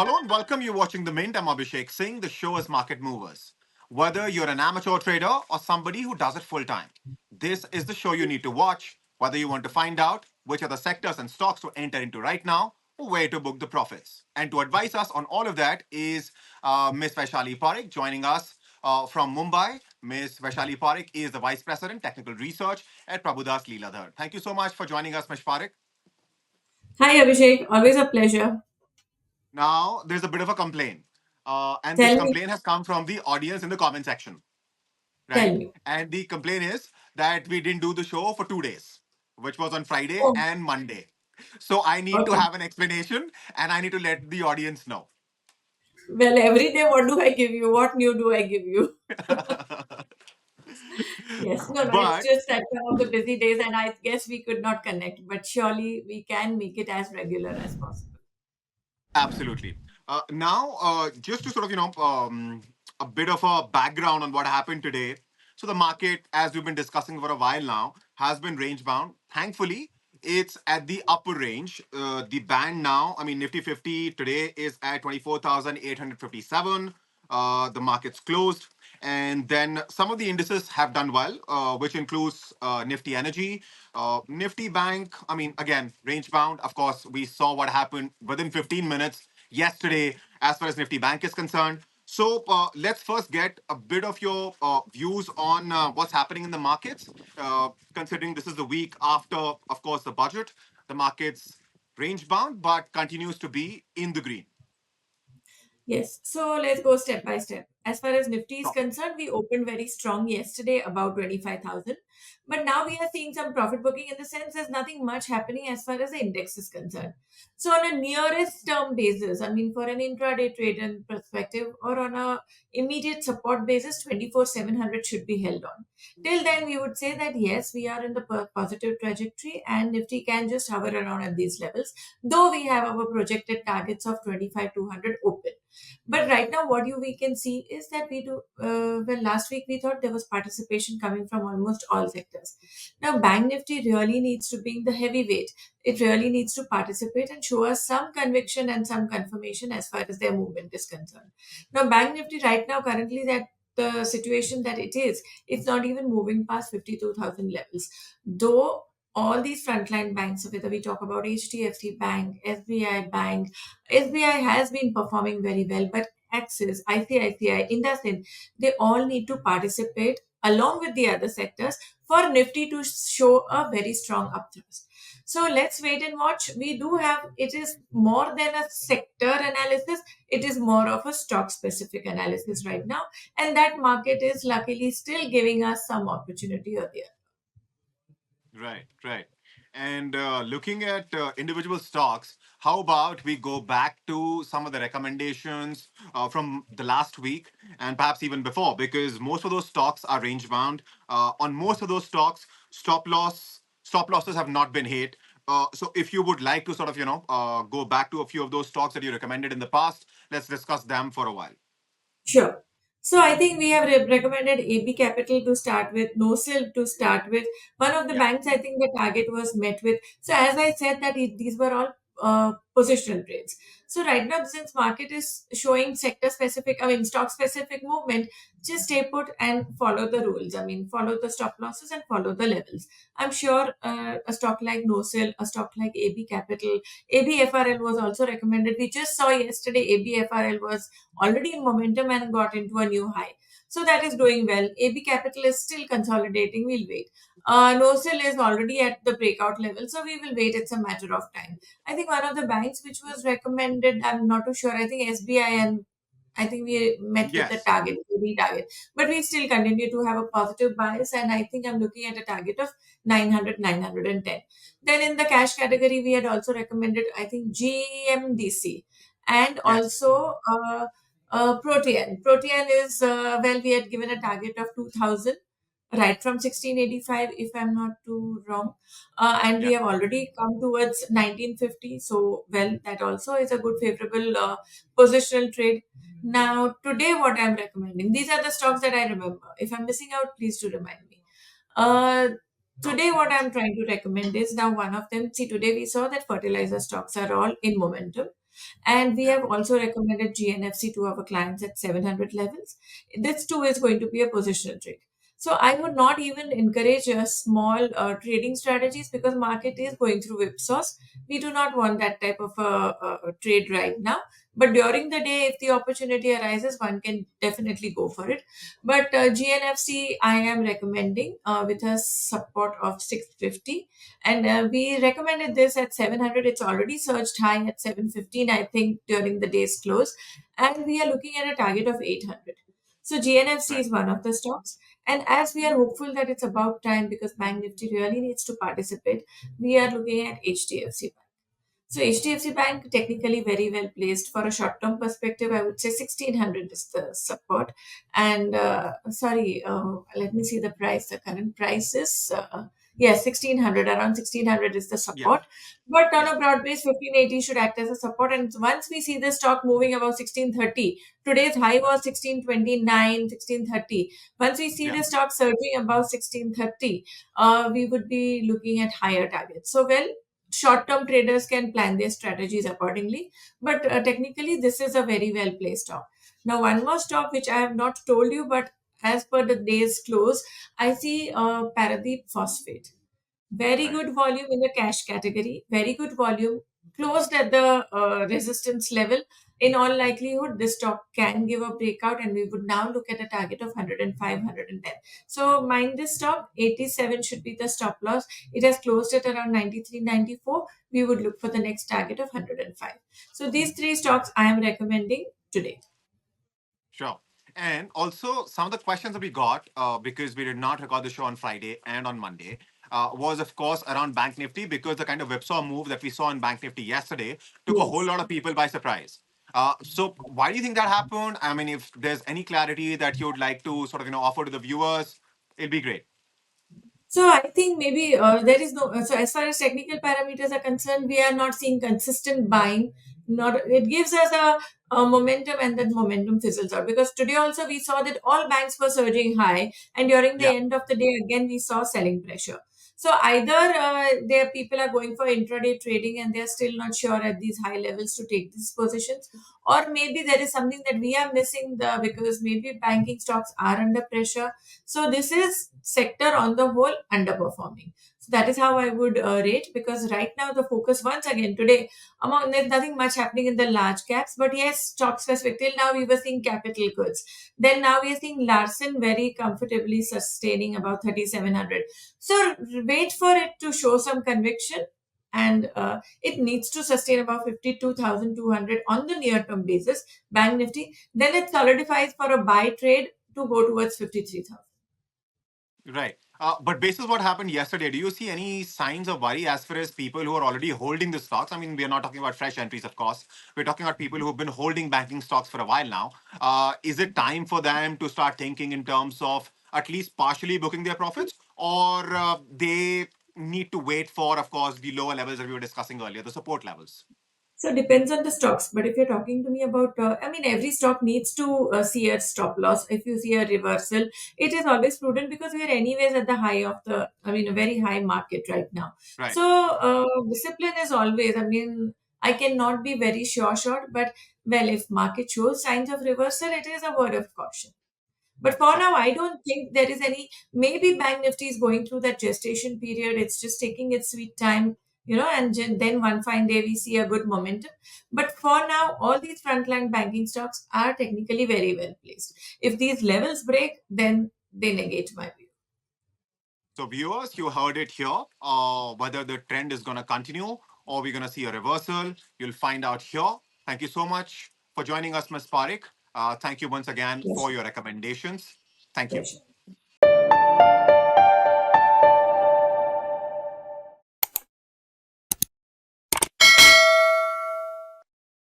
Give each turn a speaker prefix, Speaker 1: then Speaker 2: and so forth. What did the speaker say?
Speaker 1: Hello and welcome. You're watching The Mint. I'm Abhishek Singh. The show is Market Movers. Whether you're an amateur trader or somebody who does it full time, this is the show you need to watch. Whether you want to find out which are the sectors and stocks to enter into right now or where to book the profits. And to advise us on all of that is Ms. Vaishali Parekh joining us from Mumbai. Ms. Vaishali Parekh is the Vice President, Technical Research at Prabhudas Leeladhar. Thank you so much for joining us, Ms. Parekh.
Speaker 2: Hi Abhishek, always a pleasure.
Speaker 1: Now, there's a bit of a complaint. And this
Speaker 2: Tell me,
Speaker 1: complaint has come from the audience in the comment section,
Speaker 2: tell
Speaker 1: right?
Speaker 2: me.
Speaker 1: And the complaint is that we didn't do the show for 2 days, which was on Friday
Speaker 2: Oh,
Speaker 1: and Monday. So I need to
Speaker 2: okay.
Speaker 1: have an explanation and I need to let the audience know.
Speaker 2: Well, every day, what do I give you? What new do I give you? Yes, no, it's
Speaker 1: But
Speaker 2: just that one of the busy days, and I guess we could not connect, but surely we can make it as regular as possible.
Speaker 1: absolutely. Now, just to sort of, a bit of a background on what happened today. So the market, as we've been discussing for a while now, has been range bound. Thankfully, it's at the upper range. The band now, I mean, Nifty 50 today is at 24,857. The market's closed. And then some of the indices have done well, which includes Nifty Energy, Nifty Bank. I mean, again, range bound. Of course, we saw what happened within 15 minutes yesterday as far as Nifty Bank is concerned. So let's first get a bit of your views on what's happening in the markets, considering this is the week after, of course, the budget. The market's range bound, but continues to be in the green.
Speaker 2: Yes, so let's go step by step. As far as Nifty is
Speaker 1: Sure.
Speaker 2: concerned, we opened very strong yesterday, about 25,000. But now we are seeing some profit booking in the sense there's nothing much happening as far as the index is concerned. So, on a nearest term basis, I mean, for an intraday trade and perspective, or on a immediate support basis, 24,700 should be held on. Till then, we would say that yes, we are in the positive trajectory and Nifty can just hover around at these levels, though we have our projected targets of 25,200 open. But right now, what we can see is that we do. Well, last week we thought there was participation coming from almost all sectors. Now, Bank Nifty really needs to be the heavyweight. It really needs to participate and show us some conviction and some confirmation as far as their movement is concerned. Now, Bank Nifty right now currently that the situation that it is, it's not even moving past 52,000 levels. Though all these frontline banks, whether we talk about HDFC Bank, SBI Bank, SBI has been performing very well, but Axis, ICICI, IndusInd, they all need to participate along with the other sectors for Nifty to show a very strong upthrust. So let's wait and watch. We do have, it is more than a sector analysis, it is more of a stock specific analysis right now. And that market is luckily still giving us some opportunity earlier.
Speaker 1: Right, right. And looking at individual stocks, how about we go back to some of the recommendations from the last week and perhaps even before, because most of those stocks are range bound. On most of those stocks, stop losses have not been hit. So if you would like to sort of go back to a few of those stocks that you recommended in the past, let's discuss them for a while.
Speaker 2: Sure. So I think we have recommended AB Capital to start with, NoSil to start with. One of the
Speaker 1: Yeah.
Speaker 2: banks, I think the target was met with. So as I said that these were all positional trades. So right now, since market is showing sector specific, I mean stock specific movement, just stay put and follow the rules. I mean follow the stop losses and follow the levels. I'm sure a stock like NoSil, a stock like AB Capital, ABFRL was also recommended. We just saw yesterday ABFRL was already in momentum and got into a new high. So that is doing well. AB Capital is still consolidating. We'll wait. NoSil is already at the breakout level, so we will wait. It's a matter of time. I think one of the banks which was recommended, I'm not too sure. I think SBI, and I think we met with the
Speaker 1: Yes.
Speaker 2: target, the target, but we still continue to have a positive bias. And I think I'm looking at a target of 900, 910. Then in the cash category, we had also recommended, I think, GMDC and
Speaker 1: Yes.
Speaker 2: also Protean. Protean is, well, we had given a target of 2000, right from 1685, if I'm not too wrong. And we
Speaker 1: Yeah.
Speaker 2: have already come towards 1950. So, well, that also is a good favorable positional trade. Now, today, what I'm recommending, these are the stocks that I remember. If I'm missing out, please do remind me. Uh,
Speaker 1: Sure.
Speaker 2: Today, what I'm trying to recommend is now one of them. See, today we saw that fertilizer stocks are all in momentum. And we
Speaker 1: Yeah.
Speaker 2: have also recommended GNFC to our clients at 700 levels. This too is going to be a positional trade. So I would not even encourage small trading strategies because market is going through whipsaws. We do not want that type of a trade right now. But during the day, if the opportunity arises, one can definitely go for it. But GNFC, I am recommending with a support of 650, and we recommended this at 700. It's already surged high at 715, I think, during the day's close, and we are looking at a target of 800. So GNFC
Speaker 1: Right.
Speaker 2: is one of the stocks. And as we are hopeful that it's about time because Bank Nifty really needs to participate, we are looking at HDFC. So HDFC Bank technically very well placed for a short term perspective. I would say 1600 is the support. And let me see the price. The current price is 1600. Around 1600 is the
Speaker 1: Yeah.
Speaker 2: support. But on
Speaker 1: Yeah.
Speaker 2: a broad base, 1580 should act as a support. And once we see the stock moving above 1630, today's high was 1629, 1630. Once we see
Speaker 1: Yeah.
Speaker 2: the stock surging above 1630, we would be looking at higher targets. So, well, short-term traders can plan their strategies accordingly, but technically this is a very well placed stock. Now one more stock which I have not told you, but as per the day's close, I see Paradeep Phosphate. Very
Speaker 1: Right.
Speaker 2: good volume in the cash category, very good volume, closed at the resistance level. In all likelihood, this stock can give a breakout, and we would now look at a target of 105, 110. So, mind this stock, 87 should be the stop loss. It has closed at around 93, 94. We would look for the next target of 105. So, these three stocks I am recommending today.
Speaker 1: Sure. And also, some of the questions that we got, because we did not record the show on Friday and on Monday, was of course around Bank Nifty, because the kind of whipsaw move that we saw in Bank Nifty yesterday took a whole
Speaker 2: Yes.
Speaker 1: lot of people by surprise. So, why do you think that happened? I mean, if there's any clarity that you would like to sort of offer to the viewers, it'll be great.
Speaker 2: So I think maybe there is no. So as far as technical parameters are concerned, we are not seeing consistent buying. Not it gives us a momentum, and then momentum fizzles out. Because today also we saw that all banks were surging high, and during the
Speaker 1: Yeah.
Speaker 2: end of the day again we saw selling pressure. So either their people are going for intraday trading and they are still not sure at these high levels to take these positions, or maybe there is something that we are missing because maybe banking stocks are under pressure. So this is sector on the whole underperforming. So that is how I would rate, because right now the focus once again today among there's nothing much happening in the large caps, but yes, stock specific. Till now we were seeing capital goods. Then now we are seeing Larsen very comfortably sustaining about 3700. So wait for it to show some conviction, and it needs to sustain about 52,200 on the near term basis. Bank Nifty, then it solidifies for a buy trade to go towards 53,000.
Speaker 1: Right. But basis what happened yesterday, do you see any signs of worry as far as people who are already holding the stocks? I mean, we are not talking about fresh entries, of course. We're talking about people who've been holding banking stocks for a while now. Is it time for them to start thinking in terms of at least partially booking their profits, or they need to wait for, of course, the lower levels that we were discussing earlier, the support levels?
Speaker 2: So it depends on the stocks. But if you're talking to me about, I mean, every stock needs to see a stop loss. If you see a reversal, it is always prudent because we are anyways at the high of the, I mean, a very high market right now.
Speaker 1: Right.
Speaker 2: So discipline is always, I mean, I cannot be very short, but well, if market shows signs of reversal, it is a word of caution. But for
Speaker 1: Sure.
Speaker 2: now, I don't think there is any. Maybe Bank Nifty is going through that gestation period. It's just taking its sweet time, and then one fine day we see a good momentum. But for now, all these frontline banking stocks are technically very well placed. If these levels break, then they negate my view.
Speaker 1: So, viewers, you heard it here. Whether the trend is going to continue or we're going to see a reversal, you'll find out here. Thank you so much for joining us, Ms. Parik. Thank you once again for
Speaker 2: Pleasure.
Speaker 1: your recommendations. Thank you.
Speaker 2: Pleasure.